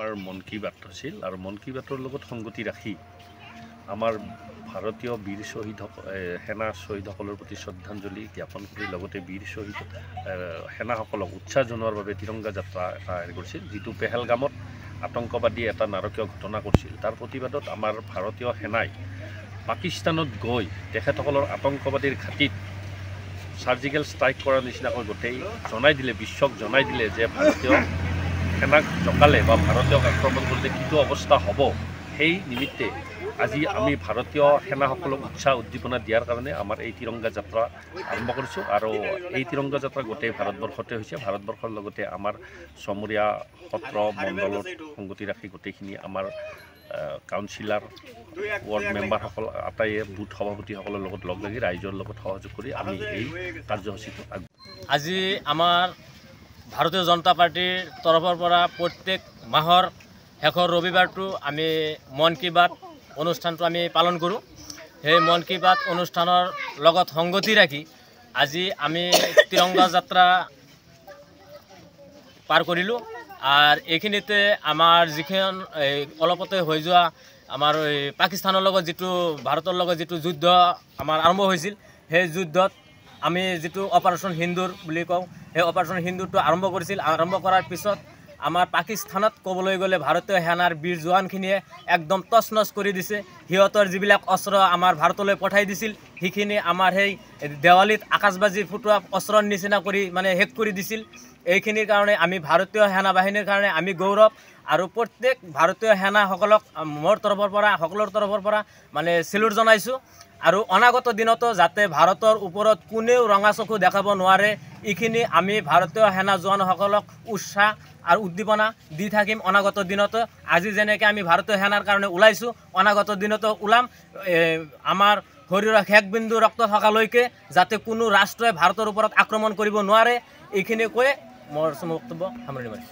আমাৰ মন কি বাত আছিল আৰু মন কি বাতৰ লগত সংগতি ৰাখি আমাৰ ভাৰতীয় বীৰ শ্বহীদ সেনা শ্বহীদসকলৰ প্ৰতি শ্ৰদ্ধাঞ্জলি জ্ঞাপন কৰি লগতে বীৰ শ্বহীদ সেনাসকলক উৎসাহ জনোৱাৰ বাবে তিৰংগা যাত্ৰা এটা হেৰি কৰিছিল, যিটো পেহেলগামত আতংকবাদী এটা নাৰকীয় ঘটনা কৰিছিল। তাৰ প্ৰতিবাদত আমাৰ ভাৰতীয় সেনাই পাকিস্তানত গৈ তেখেতসকলৰ আতংকবাদীৰ ঘাটিত সাৰ্জিকেল ষ্ট্ৰাইক কৰাৰ নিচিনাকৈ গোটেই জনাই দিলে, বিশ্বক জনাই দিলে যে ভাৰতীয় সেনাক জকালে বা ভাৰতীয়ক আক্ৰমণ কৰিলে কিটো অৱস্থা হ'ব। সেই নিমিত্তে আজি আমি ভাৰতীয় সেনাসকলক উৎসাহ উদ্দীপনা দিয়াৰ কাৰণে আমাৰ এই তিৰংগা যাত্ৰা আৰম্ভ কৰিছোঁ আৰু এই তিৰংগা যাত্ৰা গোটেই ভাৰতবৰ্ষতে হৈছে। ভাৰতবৰ্ষৰ লগতে আমাৰ চমৰীয়া সত্ৰ মণ্ডলত সংগতি ৰাখি গোটেইখিনি আমাৰ কাউন্সিলাৰ ৱাৰ্ড মেম্বাৰসকল আটাইয়ে বুথ সভাপতিসকলৰ লগত লগ লাগি ৰাইজৰ লগত সহযোগ কৰি আমি এই কাৰ্যসূচীটো আজি আমাৰ ভাৰতীয় জনতা পাৰ্টিৰ তৰফৰ পৰা প্ৰত্যেক মাহৰ শেষৰ ৰবিবাৰটো আমি মন কি বাত অনুষ্ঠানটো আমি পালন কৰোঁ। সেই মন কি বাত অনুষ্ঠানৰ লগত সংগতি ৰাখি আজি আমি তিৰংগা যাত্ৰা পাৰ কৰিলোঁ। আৰ এইখিনিতে আমাৰ যিখন অলপতে হৈ যোৱা আমাৰ পাকিস্তানৰ লগত যিটো ভাৰতৰ লগত যিটো যুদ্ধ আমাৰ আৰম্ভ হৈছিল, সেই যুদ্ধত আমি যিটো অপাৰেশ্যন সিন্দুৰ বুলি কওঁ, সেই অপাৰেশ্যন সিন্দুৰটো আৰম্ভ কৰিছিল। আৰম্ভ কৰাৰ পিছত আমাৰ পাকিস্তানত ক'বলৈ গ'লে ভাৰতীয় সেনাৰ বীৰ জোৱানখিনিয়ে একদম তছনছ কৰি দিছে। সিহঁতৰ যিবিলাক অস্ত্ৰ আমাৰ ভাৰতলৈ পঠাই দিছিল, সেইখিনি আমাৰ সেই দেৱালীত আকাশবাজি ফুটোৱা অস্ত্ৰৰ নিচিনা কৰি মানে শেষ কৰি দিছিল। এইখিনিৰ কাৰণে আমি ভাৰতীয় সেনা বাহিনীৰ কাৰণে আমি গৌৰৱ আৰু প্ৰত্যেক ভাৰতীয় সেনাসকলক মোৰ তৰফৰ পৰা সকলৰ তৰফৰ পৰা মানে চেলুট জনাইছোঁ। আৰু অনাগত দিনতো যাতে ভাৰতৰ ওপৰত কোনেও ৰঙা চকু দেখাব নোৱাৰে, এইখিনি আমি ভাৰতীয় সেনা জোৱানসকলক উৎসাহ আৰু উদ্দীপনা দি থাকিম অনাগত দিনতো। আজি যেনেকৈ আমি ভাৰতীয় সেনাৰ কাৰণে ওলাইছোঁ, অনাগত দিনতো ওলাম। আমাৰ শৰীৰৰ শেষ বিন্দু ৰক্ত থকালৈকে যাতে কোনো ৰাষ্ট্ৰই ভাৰতৰ ওপৰত আক্ৰমণ কৰিব নোৱাৰে, এইখিনি কৈ মোৰ বক্তব্য সামৰণি মাৰিছোঁ।